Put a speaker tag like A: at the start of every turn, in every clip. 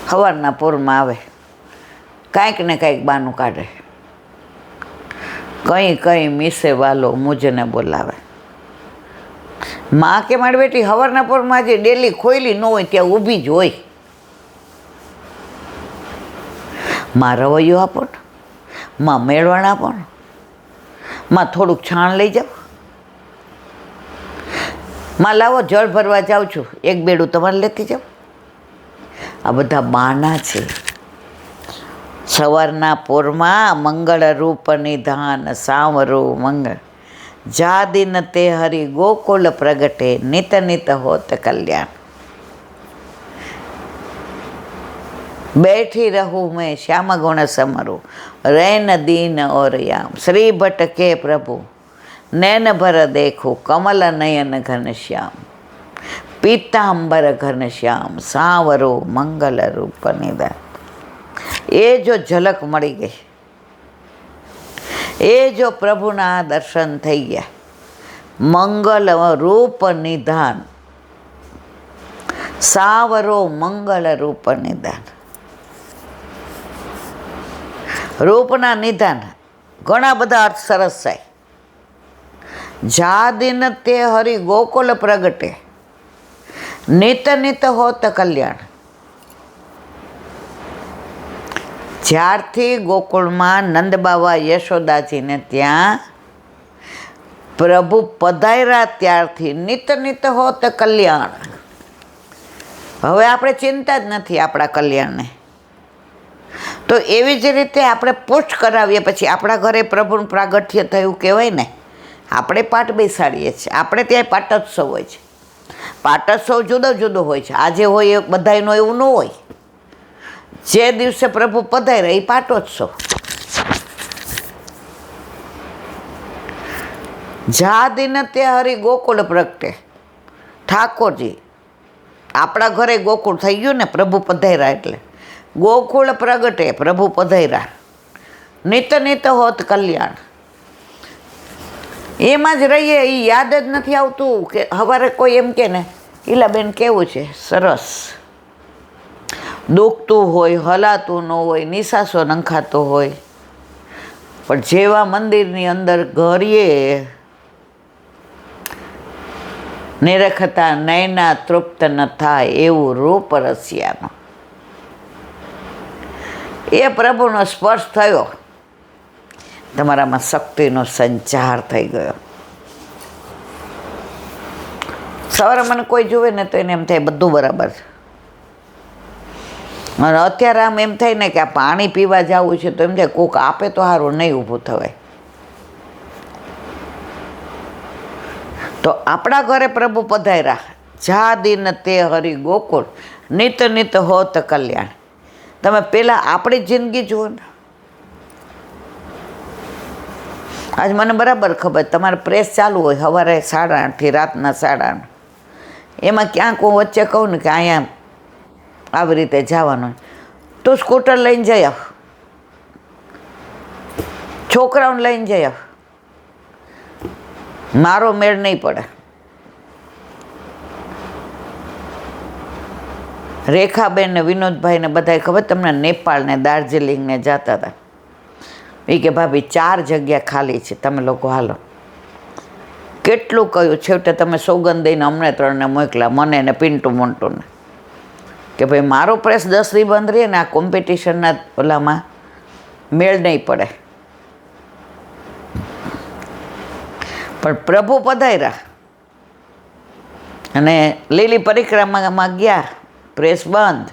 A: સવારના પૂરમાં આવે, કાંઈક ને કાંઈક બાનું કાઢે, કંઈ મીસે વાલો મુજને બોલાવે. માં કે મારી બેટી સવારના પૂરમાં જે ડેલી ખોયલી ન હોય ત્યાં ઊભી જ હોય. માં રવૈયો આપો ને, માં મેળવણ આપો ને, માં થોડુંક છાણ લઈ જાઓ, માં લાવો જળ ભરવા જાઉં છું, એક બેડું તમારે લેતી જાઓ. આ બધા બહાના છે. સવારના પોરમાં મંગળ રૂપ નિધાન સાવરું મંગળ, જા દિન તે હરિ ગોકુલ પ્રગટે, નિત નિત હોત કલ્યાણ. बैठी रहूँ मैं श्याम गुण समरू, रैन दीन और याम. श्री भट्ट के प्रभु नैन भर देखूँ, कमल नयन घन श्याम. पीताम्बर घन श्याम सांवरो मंगल रूप निधान. એ જો ઝલક મળી ગઈ, એ જો પ્રભુના દર્શન થઈ ગયા, મંગલ રૂપ નિધાન, સાવરો મંગલ રૂપ નિધાન. રૂપના નિધાન ઘણા બધા અર્થ સરસ થાય. જા દિન તે હરિ ગોકુલ પ્રગટે, નિત નિત હોત કલ્યાણ. જ્યારથી ગોકુળમાં નંદબાવા યશોદાજીને ત્યાં પ્રભુ પધાર્યા ત્યારથી નિત નિત હોત કલ્યાણ. હવે આપણે ચિંતા જ નથી આપણા કલ્યાણને. તો એવી જ રીતે આપણે પુષ્ટ કરાવીએ પછી આપણા ઘરે પ્રભુનું પ્રાગટ્ય થયું કહેવાય ને. આપણે પાઠ બેસાડીએ છીએ, આપણે ત્યાં પાટોત્સવ હોય છે. પાટોત્સવ જુદો જુદો હોય છે. આજે હોય એ બધાયનો એવું ન હોય. જે દિવસે પ્રભુ પધાર્યા એ પાટોત્સવ. જા દિન તે હરિ ગોકુળ પ્રગટે, ઠાકોરજી આપણા ઘરે ગોકુળ થઈ ગયું ને, પ્રભુ પધાર્યા એટલે ગોકુળ પ્રગટે, પ્રભુ પધાર્યા. નિત નિત હોત કલ્યાણ. એમાં જ રહીએ, એ યાદ જ નથી આવતું કે સવારે કોઈ એમ કે ને ઈલાબેન કેવું છે, સરસ. દુખતું હોય, હલાતું ન હોય, નિશાસો નંખાતો હોય, પણ જેવા મંદિરની અંદર ઘરીએ નિરખતા નયના તૃપ્ત ન થાય એવું રૂપ રસિયાનો. એ પ્રભુનો સ્પર્શ થયો, તમારામાં શક્તિનો સંચાર થઈ ગયો. સવારે મને કોઈ જુએ ને તો એને એમ થાય બધું બરાબર છે. અને અત્યારે આમ એમ થાય ને કે આ પાણી પીવા જવું છે તો એમ થાય કોક આપે તો સારું, નહીં ઊભું થવાય. તો આપણા ઘરે પ્રભુ પધાર્યા. જા દિન તે હરિ ગોકુળ, નિત નિત હોત કલ્યાણ. તમે પહેલાં આપણી જિંદગી જુઓ ને. આજ મને બરાબર ખબર, તમારે પ્રેસ ચાલુ હોય સવારે 8:30થી રાતના 8:30. એમાં ક્યાંક હું વચ્ચે કહું ને કે અહીંયા આવી રીતે જવાનું, તું સ્કૂટર લઈને જઈ આવ, છોકરાઓને લઈને જઈ આવ, મારો મેળ નહીં પડે. રેખાબેન ને વિનોદભાઈ ને બધાય ખબર તમને નેપાળ ને દાર્જિલિંગ ને જતા હતા. એ કે ભાભી 4 જગ્યા ખાલી છે, તમે લોકો હાલો. કેટલું કહ્યું, છેવટે તમે સોગંદ દઈને અમને 3ને મોકલા, મને ને પિન્ટુ મોન્ટુને, કે ભાઈ મારો પ્રેસ 10 બંધ રહે ને આ કોમ્પિટિશનના ઓલામાં મેળ નહીં પડે. પણ પ્રભુ પધાર્યા અને લીલી પરિક્રમામાં ગયા, પ્રેસ બંધ.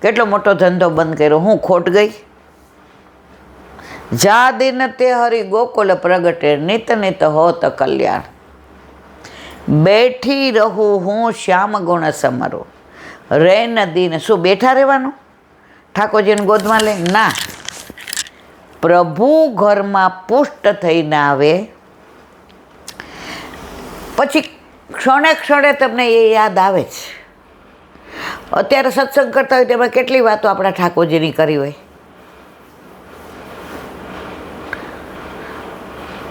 A: કેટલો મોટો ધંધો બંધ કર્યો. હું ખોટ ગઈ? જા દિન તે હરિ ગોકુલ પ્રગટે, નિત નિત હોત કલ્યાણ. બેઠી રહું હું શ્યામ ગુણ સમરો, રે નદીને. શું બેઠા રહેવાનું ઠાકોરજીને ગોદમાં લઈ? ના. પ્રભુ ઘરમાં પુષ્ટ થઈને આવે પછી ક્ષણે ક્ષણે તમને એ યાદ આવે છે. અત્યારે સત્સંગ કરતા હોય તેમાં કેટલી વાતો આપણા ઠાકોરજીની કરી હોય.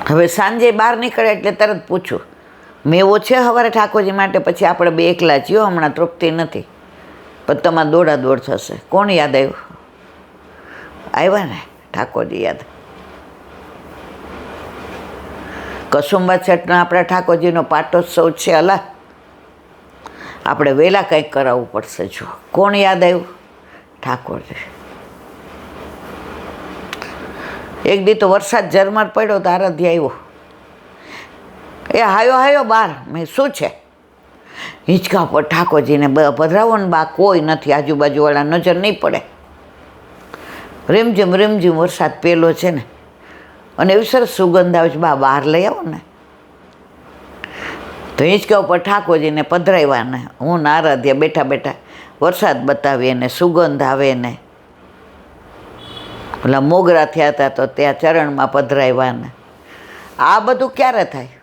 A: હવે સાંજે બહાર નીકળે એટલે તરત પૂછું મેવો છે સવારે ઠાકોરજી માટે? પછી આપણે બે એકલા છીએ, હમણાં તૃપ્તિ નથી. પણ તમારે દોડા દોડ થશે. કોણ યાદ આવ્યું? આવ્યા ને ઠાકોરજી યાદ. કસુંબા છઠનો આપણા ઠાકોરજીનો પાટોત્સવ છે. અલા આપણે વહેલા કંઈક કરાવવું પડશે. જો કોણ યાદ આવ્યું? ઠાકોરજી. એક દી તો વરસાદ ઝરમર પડ્યો તો આરાધ્ય આવ્યો. એ હાયો બહાર. મેં શું છે? હિંચકા પર ઠાકોરજીને પધરાવો ને બા કોઈ નથી, આજુબાજુવાળા નજર નહીં પડે. રીમઝીમ વરસાદ પેલો છે ને, અને એવી સરસ સુગંધ આવે છે. બા બહાર લઈ આવો ને. તો હિંચકા ઉપર ઠાકોરજીને પધરાવ્યા ને હું ને આરાધ્યા બેઠા બેઠા વરસાદ બતાવીએ ને સુગંધ આવે ને પેલા મોગરા થયા હતા તો ત્યાં ચરણમાં પધરાવ્યા ને. આ બધું ક્યારે થાય?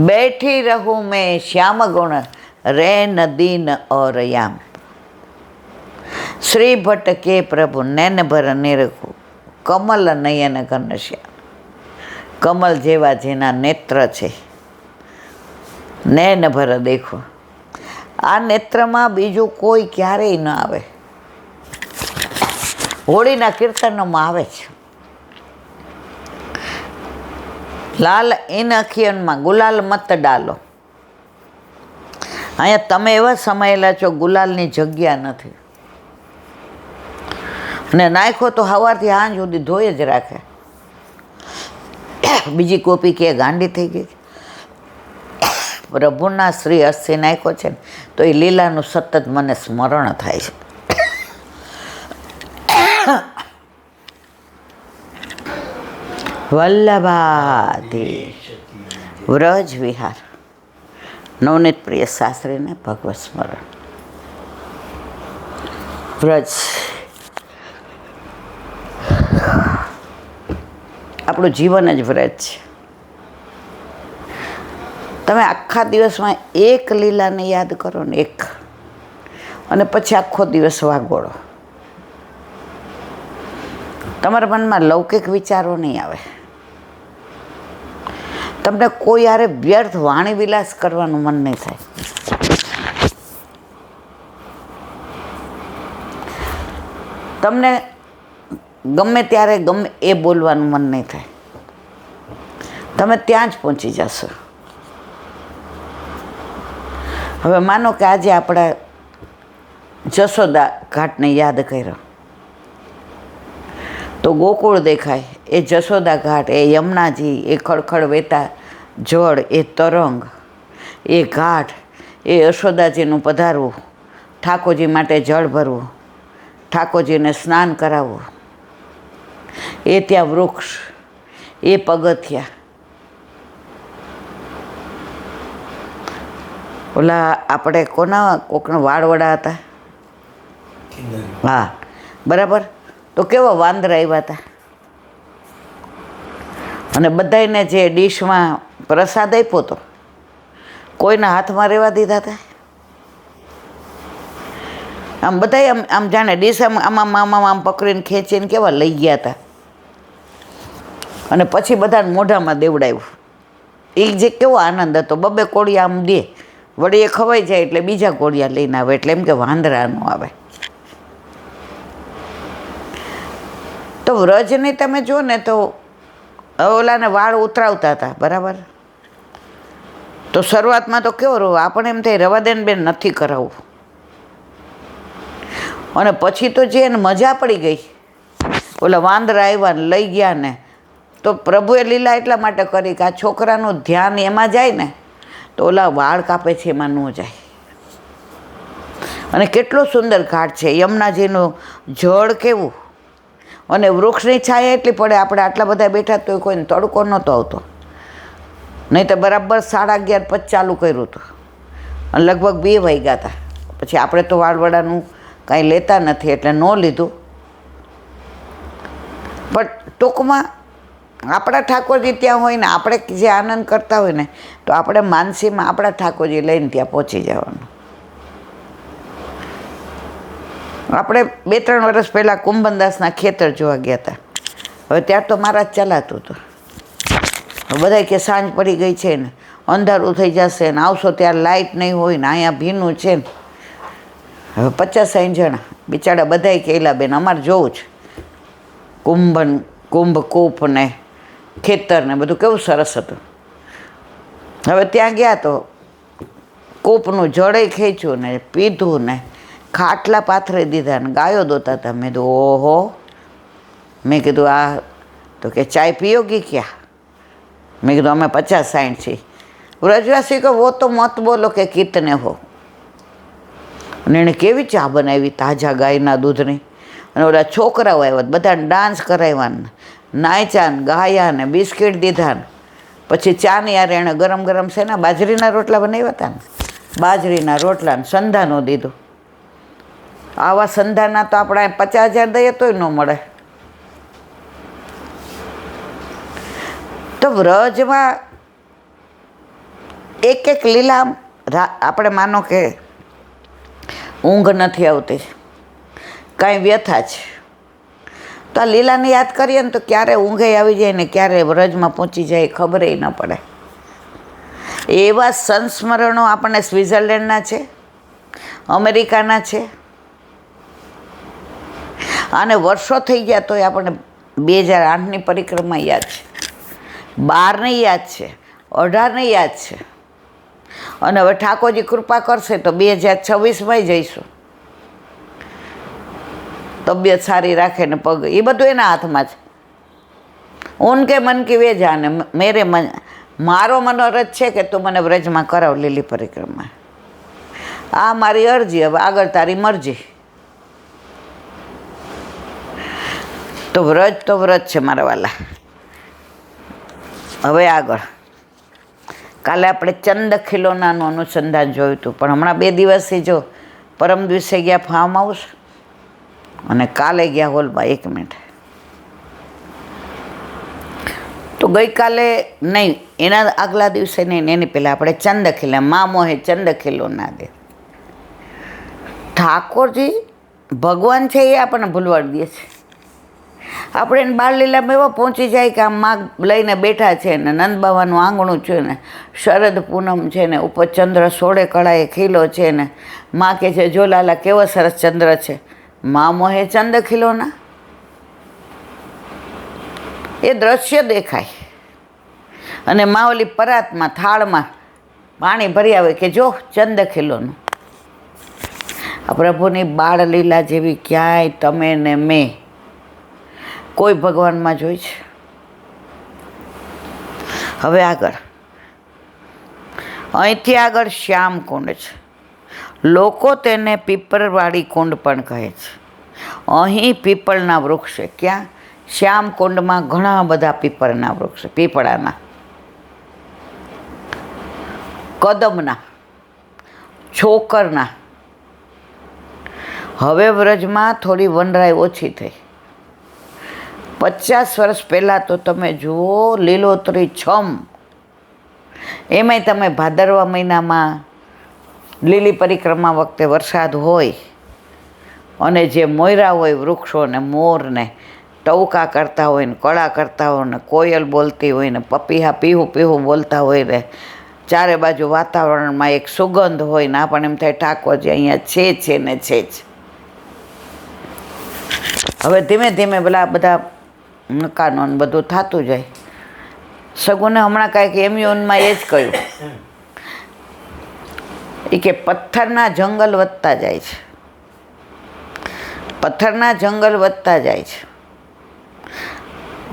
A: બેઠી રહું મેં શ્યામ ગુણ રે નદીન ઓર યામ. શ્રી ભટ્ટ કે પ્રભુ નૈન ભર નિરખું કમલ નયન ઘનશ્યામ. કમલ જેવા જેના નેત્ર છે, નૈન ભર દેખો. આ નેત્રમાં બીજું કોઈ ક્યારેય ન આવે. હોળીના કીર્તનોમાં આવે છે, લાલ ઇન અખિયનમાં ગુલાલ મત ડાલો. અહીંયા તમે એવા સમાયેલા છો ગુલાલની જગ્યા નથી. અને નાખો તો સવારથી સાંજ સુધી ધોઈ જ રાખે. બીજી કોપી કે ગાંડી થઈ ગઈ. પ્રભુના શ્રી હસ્તે નાખ્યો છે ને તો એ લીલાનું સતત મને સ્મરણ થાય છે. વલ્લભાધી વ્રજ વિહાર. નવનીત પ્રિય શાસ્ત્રીને ભગવત સ્મરણ. વ્રજ આપણું જીવન જ વ્રજ છે. તમે આખા દિવસમાં એક લીલાને યાદ કરો ને એક, અને પછી આખો દિવસ વાગોળો. તમારા મનમાં લૌકિક વિચારો નહીં આવે. તમને કોઈ યારે વ્યર્થ વાણી વિલાસ કરવાનું મન નહીં થાય. તમને ગમે ત્યારે ગમે એ બોલવાનું મન નહીં થાય. તમે ત્યાં જ પહોંચી જશો. હવે માનો કે આજે આપણા જશોદા ઘાટને યાદ કર્યો તો ગોકુળ દેખાય. એ જશોદા ઘાટ, એ યમુનાજી, એ ખળખળ વહેતા જળ, એ તરંગ, એ ઘાટ, એ યશોદાજીનું પધારવું, ઠાકોરજી માટે જળ ભરવું, ઠાકોરજીને સ્નાન કરાવવું, એ ત્યાં વૃક્ષ, એ પગથિયા. ઓલા આપણે કોકના વાળવડા હતા. હા બરાબર. તો કેવા વાંદરા આવ્યા હતા, અને બધાને જે ડીશમાં પ્રસાદ આપ્યો હતો કોઈના હાથમાં રહેવા દીધા હતા? આમ બધા આમ જાણે ડીશ આમ પકડીને ખેંચીને કેવા લઈ ગયા હતા. અને પછી બધાને મોઢામાં દેવડાવ્યું. એ જે કેવો આનંદ હતો. બબે કોળિયા આમ દે, વળી એ ખવાઈ જાય એટલે બીજા કોળિયા લઈને આવે. એટલે એમ કે વાંદરા ન આવે. તો વ્રજની તમે જો ને તો ઓલાને વાળ ઉતરાવતા હતા બરાબર. તો શરૂઆતમાં તો કેવો રહો, આપણે એમ થાય રવા દે ને બેન નથી કરાવવું. અને પછી તો જે એને મજા પડી ગઈ, ઓલા વાંદરા આવ્યા ને લઈ ગયા ને, તો પ્રભુએ લીલા એટલા માટે કરી કે આ છોકરાનું ધ્યાન એમાં જાય ને તો ઓલા વાળ કાપે છે એમાં ન જાય. અને કેટલો સુંદર ઘાટ છે. યમુનાજીનું જળ કેવું, અને વૃક્ષની છાયા એટલી પડે. આપણે આટલા બધા બેઠા તો કોઈને તડકો નહોતો આવતો. નહીં તો બરાબર 11:30 પછી ચાલુ કર્યું હતું અને લગભગ 2 વાગ્યા હતા. પછી આપણે તો વાળવડાનું કાંઈ લેતા નથી એટલે ન લીધું. પણ ટૂંકમાં આપણા ઠાકોરજી ત્યાં હોય ને, આપણે જે આનંદ કરતા હોય ને, તો આપણે માનસીમાં આપણા ઠાકોરજી લઈને ત્યાં પહોંચી જવાનું. આપણે 2-3 વર્ષ પહેલાં કુંભનદાસના ખેતર જોવા ગયા હતા. હવે ત્યાં તો મારા જ ચલાતું હતું. બધા કે સાંજ પડી ગઈ છે ને, અંધારું થઈ જશે ને, આવશો ત્યારે લાઇટ નહીં હોય ને, અહીંયા ભીનું છે ને, હવે 50-60 જણા બિચારા બધાય કહેલા બેન અમારે જોવું છે કુંભકૂપ ને ખેતર ને બધું કેવું સરસ હતું. હવે ત્યાં ગયા તો કૂપનું જળે ખેંચ્યું ને પીધું ને ખાટલા પાથરી દીધા ને ગાયો દોતા હતા. મેં કીધું ઓહો, મેં કીધું આ તો કે ચાય પીઓગી ક્યાં? મેં કીધું અમે 50-60 છીએ. વ્રજવાસી કહો વો તો મત બોલો કે કિતને હો. અને એણે કેવી ચા બનાવી તાજા ગાયના દૂધની. અને ઓલા છોકરાઓ આવ્યા બધાને ડાન્સ કરાવ્યા ને નાચ્યા ને ગાયા ને બિસ્કિટ દીધા ને પછી ચાની યાર એણે ગરમ ગરમ છે ને બાજરીના રોટલા બનાવ્યા હતા ને બાજરીના રોટલા ને સંધાનું દીધું. આવા સંધાના તો આપણે 50,000 દઈએ તોય ન મળે. તો વ્રજમાં એક લીલા આપણે માનો કે ઊંઘ નથી આવતી, કાંઈ વ્યથા છે, તો આ લીલાને યાદ કરીએ ને તો ક્યારે ઊંઘે આવી જાય ને ક્યારે વ્રજમાં પહોંચી જાય ખબર ન પડે. એવા સંસ્મરણો આપણને સ્વિટ્ઝરલેન્ડના છે, અમેરિકાના છે, અને વર્ષો થઈ ગયા તોય આપણને 2008ની પરિક્રમા યાદ છે, 12ની યાદ છે, 18ની યાદ છે. અને હવે ઠાકોરજી કૃપા કરશે તો 2026માં જઈશું. તબિયત સારી રાખે ને પગ એ બધું એના હાથમાં છે. ઉનકે મન કી વે જાને. મારો મનોરથ છે કે તું મને વ્રજમાં કરાવ લીલી પરિક્રમા. આ મારી અરજી, હવે આગળ તારી મરજી. તો વ્રજ છે મારા વાલા. હવે આગળ કાલે આપણે ચંદખિલોનાનું અનુસંધાન જોયું હતું, પણ હમણાં 2 દિવસથી જો પરમ દિવસે ગયા ફાર્મ હાઉસ અને કાલે ગયા હોલમાં. 1 મિનિટ, તો ગઈકાલે નહીં, એના આગલા દિવસે નહીં, એની પહેલાં આપણે ચંદખિલા મા મોહે ચંદખિલોના દે. ઠાકોરજી ભગવાન છે એ આપણને ભૂલવાડી દે છે. આપણે એને બાળલીલામાં એવા પહોંચી જાય કે આમ માગ લઈને બેઠા છે ને નંદ બાવાનું આંગણું છે ને શરદ પૂનમ છે ને ઉપર ચંદ્ર 16 કળાએ ખીલો છે ને માં કે છે જો લાલા કેવો સરસ ચંદ્ર છે. મા મોહે ચંદ ખીલોના એ દ્રશ્ય દેખાય. અને મા ઓલી પરાતમાં થાળમાં પાણી ભરી આવે કે જો ચંદ ખીલોનું. આ પ્રભુની બાળલીલા જેવી ક્યાંય તમે ને મેં કોઈ ભગવાનમાં જોઈ છે? હવે આગળ અહીંથી આગળ શ્યામ કુંડ છે. લોકો તેને પીપળવાળી કુંડ પણ કહે છે. અહીં પીપળના વૃક્ષ છે. ક્યાં? શ્યામ કુંડમાં ઘણા બધા પીપળના વૃક્ષ, પીપળાના, કદમના, છોકરના. હવે વ્રજમાં થોડી વનરાઈ ઓછી થઈ. 50 વર્ષ પહેલાં તો તમે જુઓ લીલોતરી છમ. એમાંય તમે ભાદરવા મહિનામાં લીલી પરિક્રમા વખતે વરસાદ હોય અને જે મોયરા હોય વૃક્ષો ને મોર ને ટવકા કરતા હોય ને કળા કરતા હોય ને કોયલ બોલતી હોય ને પપીહા પીહું પીહું બોલતા હોય ને ચારે બાજુ વાતાવરણમાં એક સુગંધ હોય ને આપણને એમ થાય ઠાકોરજી અહીંયા છે ને છે જ. હવે ધીમે ધીમે બધા મકાનો ને બધું થતું જાય. સગુને હમણાં કાંઈક એમ્યુનમાં એ જ કહ્યું એ કે પથ્થરના જંગલ વધતા જાય છે, પથ્થરના જંગલ વધતા જાય છે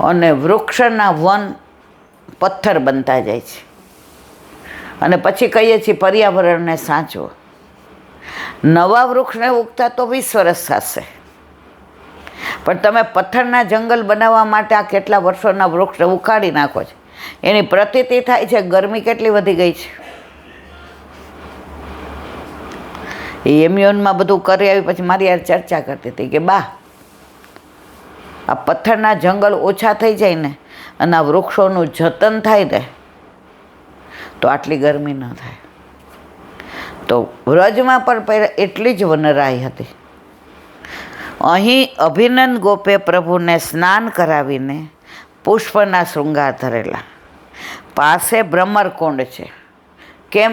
A: અને વૃક્ષના વન પથ્થર બનતા જાય છે. અને પછી કહીએ છીએ પર્યાવરણને સાચવો. નવા વૃક્ષને ઉગતા તો 20 વર્ષ થશે, પણ તમે પથ્થરના જંગલ બનાવવા માટે આ કેટલા વર્ષોના વૃક્ષને ઉખાડી નાખો છો. એની પ્રતીતિ થાય છે ગરમી કેટલી વધી ગઈ છે. એ એમ્યુનમાં બધું કરી આવી પછી મારી યાર ચર્ચા કરતી હતી કે બા આ પથ્થરના જંગલ ઓછા થઈ જાય ને અને આ વૃક્ષોનું જતન થાય ને તો આટલી ગરમી ન થાય. તો વ્રજમાં પણ એટલી જ વનરાઈ હતી. અહીં અભિનંદ ગોપે પ્રભુને સ્નાન કરાવીને પુષ્પના શૃંગાર ધરેલા. પાસે ભ્રમરકુંડ છે. કેમ?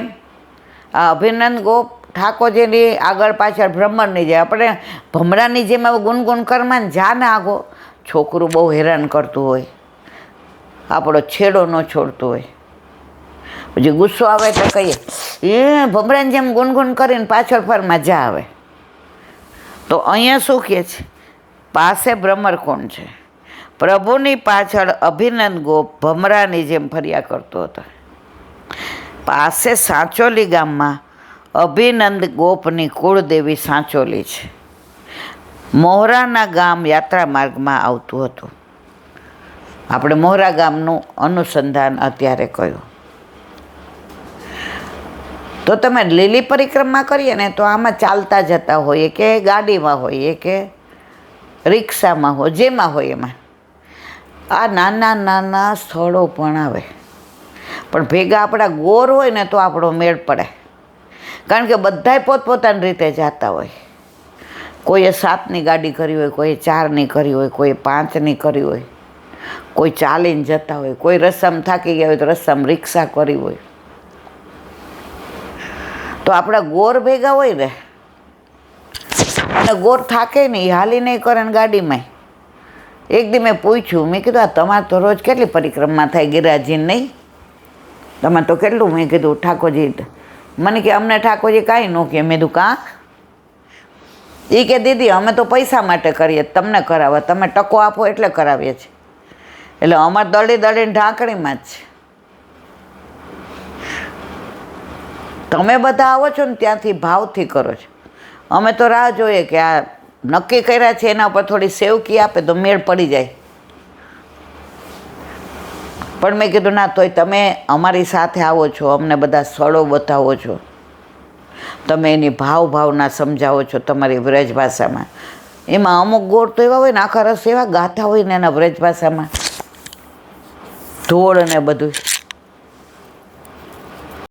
A: આ અભિનંદ ગોપ ઠાકોરજીની આગળ પાછળ ભ્રમરની જાય. આપણે ભમરાની જેમ હવે ગુનગુન કરવાને જા ને આગો. છોકરું બહુ હેરાન કરતું હોય, આપણો છેડો ન છોડતું હોય, પછી ગુસ્સો આવે તો કહીએ એ ભમરાની જેમ ગુનગુન કરીને પાછળ ફરમાં જા આવે. તો અહીંયા શું કહે છે? પાસે ભ્રમર કોણ છે? પ્રભુની પાછળ અભિનંદ ગોપ ભમરાની જેમ ફર્યા કરતો હતો. પાસે સાંચોલી ગામમાં અભિનંદ ગોપની કુળદેવી સાંચોલી છે. મોહરાના ગામ યાત્રા માર્ગમાં આવતું હતું. આપણે મોહરા ગામનું અનુસંધાન અત્યારે કર્યું. તો તમે લીલી પરિક્રમા કરીએ ને તો આમાં ચાલતા જતા હોઈએ કે ગાડીમાં હોઈએ કે રિક્ષામાં હોય, જેમાં હોય એમાં આ નાના નાના સ્થળો પણ આવે. પણ ભેગા આપણા ગોર હોય ને તો આપણો મેળ પડે. કારણ કે બધાય પોતપોતાની રીતે જતા હોય. કોઈએ 7ની ગાડી કરી હોય, કોઈએ 4ની કરી હોય, કોઈએ 5ની કરી હોય, કોઈ ચાલીને જતા હોય, કોઈ રસ્તામાં થાકી ગયા હોય તો રસ્તામાં રિક્ષા કરી હોય. તો આપણા ગોર ભેગા હોય ને, અને ગોર થાકે નહીં, હાલી નહીં કરે ને ગાડીમાં. એક દી મેં પૂછ્યું, મેં કીધું આ તમારે તો રોજ કેટલી પરિક્રમા થાય ગિરિરાજજી? નહીં, તમે તો કેટલું? મેં કીધું ઠાકોરજી. મને કે અમને ઠાકોરજી કાંઈ ન કહે. મેં કીધું કાં? એ કે દીદી અમે તો પૈસા માટે કરીએ, તમને કરાવવા, તમે ટકો આપો એટલે કરાવીએ છીએ. એટલે અમારે દળી દળીને ઢાંકણીમાં જ છે. તમે બધા આવો છો ને ત્યાંથી ભાવથી કરો છો. અમે તો રાહ જોઈએ કે આ નક્કી કર્યા છે એના ઉપર થોડી સેવકી આપે તો મેળ પડી જાય. પણ મેં કીધું ના, તોય તમે અમારી સાથે આવો છો, અમને બધા સ્થળો બતાવો છો, તમે એની ભાવના સમજાવો છો તમારી વ્રજ ભાષામાં. એમાં અમુક ગોળ તો એવા હોય ને, આખા રસ એવા ગાથા હોય ને એના વ્રજ ભાષામાં, ઢોળ ને બધું.